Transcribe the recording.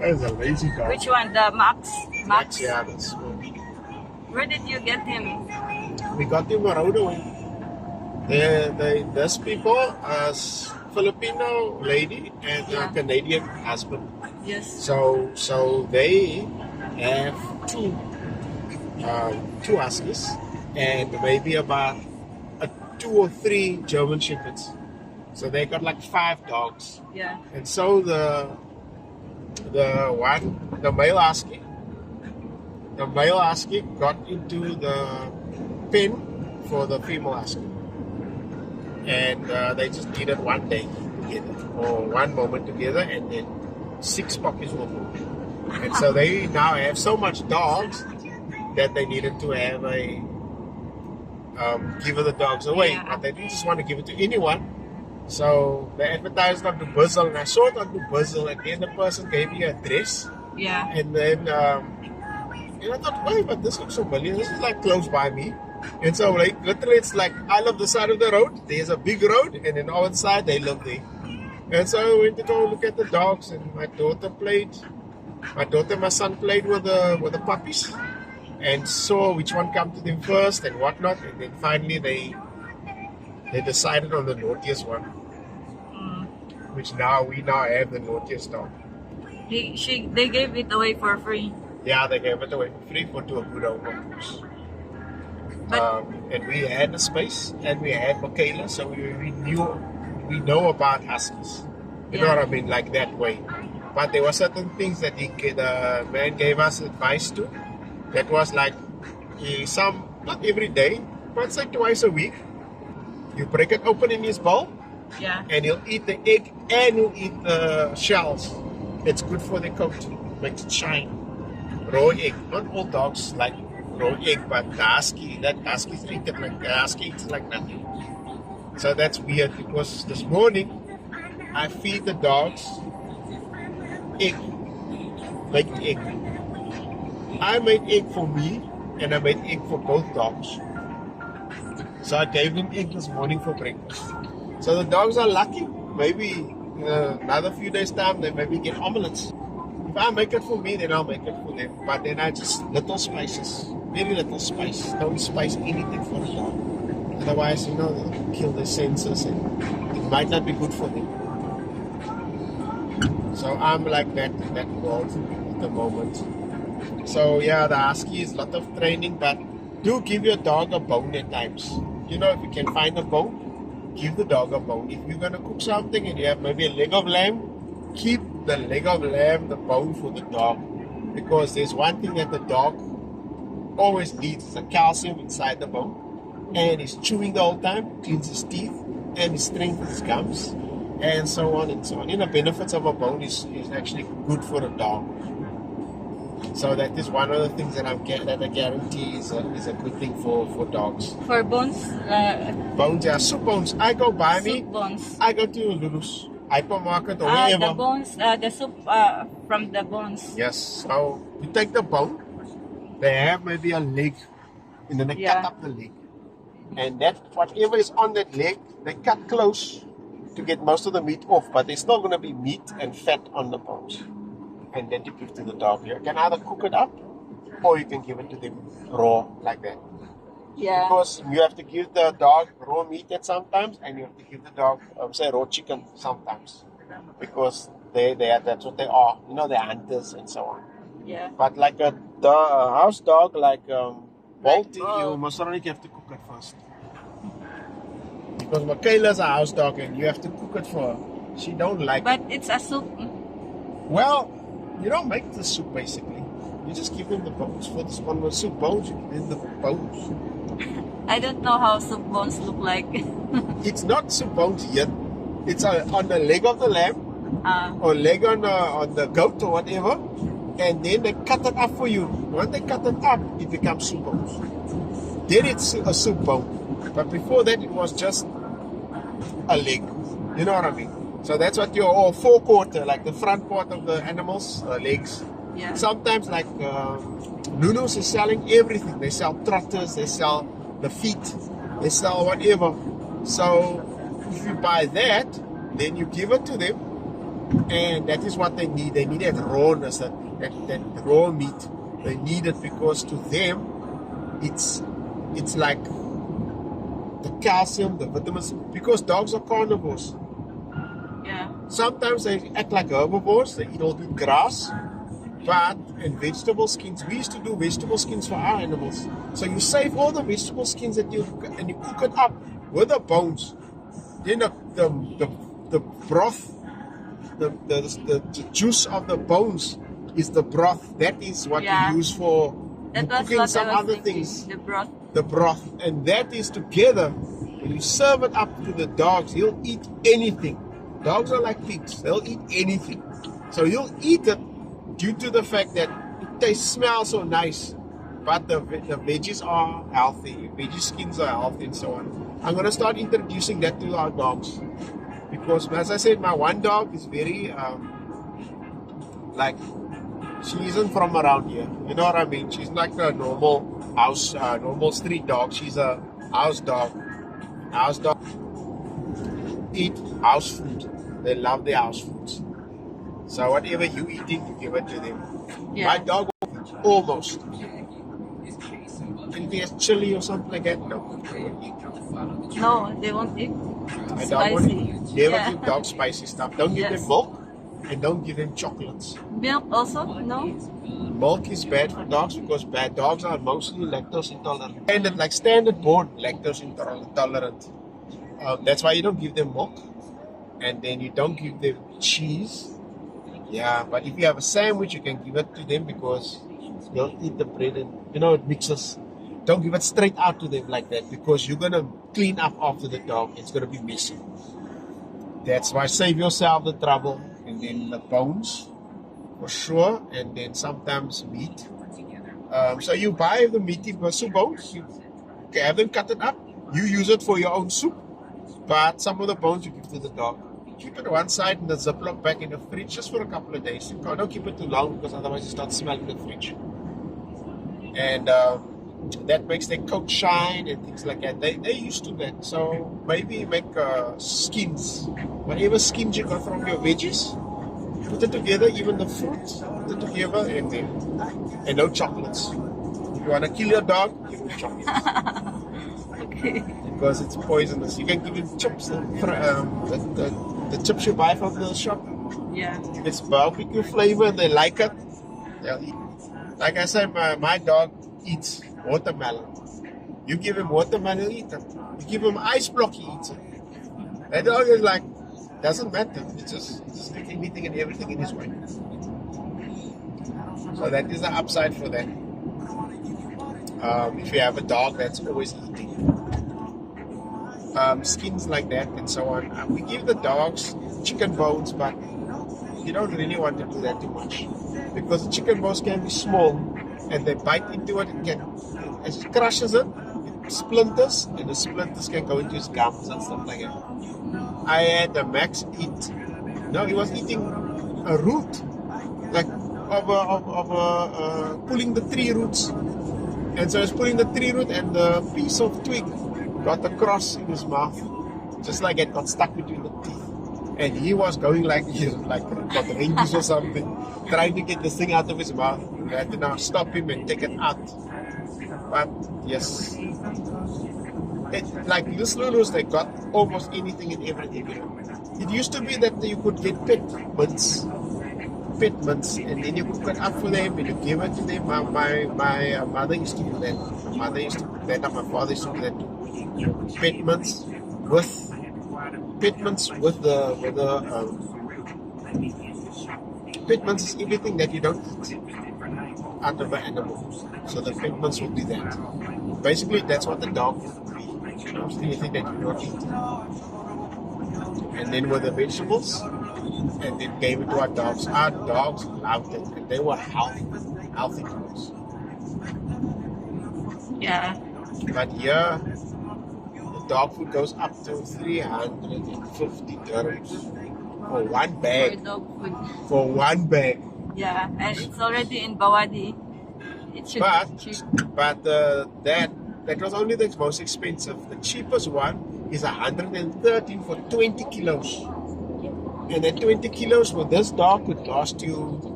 That's a lazy dog. Which one? The Max? Max? Yeah, that's small. Where did you get him? We got him a road away. These people, a Filipino lady and a Yeah. Canadian husband. Yes. So they have two Huskies and maybe about 2 or 3 German Shepherds. So they got like 5 dogs. Yeah. And so the male husky got into the pen for the female husky, and they just needed one day together or one moment together, and then 6 puppies were born. And so they now have so much dogs that they needed to have a give the dogs away, Yeah. but they didn't just want to give it to anyone. So they advertised on the Bizzle, and I saw it on the Bizzle, and then the person gave me an address, Yeah. and then and I thought, wait, but this looks so familiar. This is like close by me. And so like literally it's like I love the side of the road. There's a big road, and then on the side they live there. And so I went to go look at the dogs, and my son played with the puppies, and saw which one come to them first and whatnot, and then finally they decided on the naughtiest one, which we now have the naughtiest dog. They gave it away for free. Yeah, they gave it away for free to a good owner, of course. And we had the space, and we had Michaela, so we know about Huskies. You know what I mean, like that way. But there were certain things that the man gave us advice to. That was like not every day, but say twice a week. You break it open in his bowl, Yeah. and he'll eat the egg and he'll eat the shells. It's good for the coat, makes it shine. Raw egg. Not all dogs like raw egg, but the husky eats it like nothing. So that's weird, because this morning I feed the dogs egg, baked egg. I made egg for me, and I made egg for both dogs. So I gave them egg this morning for breakfast. So the dogs are lucky. Maybe another few days time they maybe get omelets. If I make it for me, then I'll make it for them. But then I just little spices, very little spice. Don't spice anything for the dog. Otherwise, they'll kill their senses, and it might not be good for them. So I'm like that in that world at the moment. So yeah, the husky is a lot of training, but do give your dog a bone at times. If you can find a bone, give the dog a bone. If you're gonna cook something and you have maybe a leg of lamb, keep the leg of lamb, the bone for the dog, because there's one thing that the dog always needs is the calcium inside the bone, and he's chewing the whole time, cleans his teeth, and he strengthens his gums, and so on and so on. The benefits of a bone is actually good for a dog. So that is one of the things that I guarantee is a good thing for dogs. For bones? Bones, yeah, soup bones. I go buy me. Soup bones. I go to Lulu's hypermarket or The wherever. bones, the soup from the bones. Yes. So you take the bone. They have maybe a leg, and then they cut up the leg, and that whatever is on that leg, they cut close to get most of the meat off. But there's still going to be meat and fat on the bones. And then to give to the dog. You can either cook it up, or you can give it to them raw like that. Yeah. Because you have to give the dog raw meat at sometimes, and you have to give the dog, say, raw chicken sometimes, because that's what they are. They're hunters and so on. Yeah. But like a house dog, like Balti, you most certainly have to cook it first. Because Michaela's a house dog, and you have to cook it for her. She don't like But it. it's a soup. Well, you don't make the soup basically. You just give them the bones. For this one with soup bones, you give them the bones. I don't know how soup bones look like. It's not soup bones yet. It's on the leg of the lamb, or leg on the goat or whatever, and then they cut it up for you. When they cut it up, it becomes soup bones. Then it's a soup bone. But before that, it was just a leg. You know what I mean? So that's what your forequarter, like the front part of the animal's legs. Yeah. Sometimes like Lulu's is selling everything. They sell trotters, they sell the feet, they sell whatever. So if you buy that, then you give it to them, And that is what they need. They need that rawness, that raw meat. They need it because to them, it's like the calcium, the vitamins. Because dogs are carnivores. Yeah. Sometimes they act like herbivores. They eat all the grass, but and vegetable skins. We used to do vegetable skins for our animals. So you save all the vegetable skins and you cook it up with the bones. Then the broth, the juice of the bones is the broth. That is what Yeah. you use for That was cooking what some I was other thinking. things. The broth. The broth, and that is together. When you serve it up to the dogs, he'll eat anything. Dogs are like pigs; they'll eat anything. So you'll eat it due to the fact that it smells so nice, but the veggies are healthy. Veggie skins are healthy, and so on. I'm gonna start introducing that to our dogs because, as I said, my one dog is very like. She isn't from around here. You know what I mean? She's like a normal house, normal street dog. She's a house dog. House dog eat house food. They love their house foods. So whatever you eating, you give it to them. Yeah. My dog almost. Anything as chili or something like that? No. No, they won't eat I don't want spicy. to never Yeah. give dogs spicy stuff. Don't give Yes. them milk and don't give them chocolates. Milk also? No? Milk is bad for dogs because bad dogs are mostly lactose intolerant. Standard born lactose intolerant. That's why you don't give them milk, and then you don't give them cheese. Yeah, but if you have a sandwich, you can give it to them because they'll eat the bread and it mixes. Don't give it straight out to them like that because you're gonna clean up after the dog. It's gonna be messy. That's why save yourself the trouble, and then the bones. For sure, and then sometimes meat. So you buy the meaty soup bones, you have them cut it up, you use it for your own soup, but some of the bones you give to the dog. Keep it one side in the Ziploc bag in the fridge just for a couple of days. Don't keep it too long because otherwise you start smelling the fridge. And that makes their coat shine and things like that. They're used to that. So maybe make skins. Whatever skins you got from your veggies, put it together, even the fruits, put it together, and no chocolates. If you want to kill your dog, give him chocolates. Okay. Because it's poisonous. You can give him chips, the chips you buy from the shop. Yeah. It's barbecue flavor, they like it. They'll eat. Like I said, my dog eats watermelon. You give him watermelon, he'll eat it. You give him ice block, he eats it. That dog is like, doesn't matter. It's just anything and everything in his way. So that is the upside for that. If you have a dog that's always eating skins like that and so on, we give the dogs chicken bones, but you don't really want to do that too much because the chicken bones can be small and they bite into it. As it crushes it, it splinters, and the splinters can go into his gums and stuff like that. I had Max eat. No, he was eating a root, like pulling the tree roots, and so he was pulling the tree root, and the piece of twig got across in his mouth, just like it got stuck between the teeth, and he was going like got rabies or something, trying to get this thing out of his mouth. We had to now stop him and take it out. But yes. Like this Lulus, they got almost anything and everything. It used to be that you could get pet mints, and then you cook it up for them and you give it to them. My mother used to do that. My mother used to do that, and my father used to do that too. Pet mints with pet mints is everything that you don't eat out of an animal. So the pet mints will be that. Basically, that's what the dog will be. Anything that you don't eat. And then with the vegetables, and then gave it to our dogs. Our dogs loved it, and they were healthy dogs. Yeah. But here, the dog food goes up to 350 dirhams for one For bag. dog food. For one bag. Yeah, and it's already in Bawadi. It should But be cheap. that was only the most expensive. The cheapest one is 113 for 20 kilos. And then 20 kilos for this dog would last you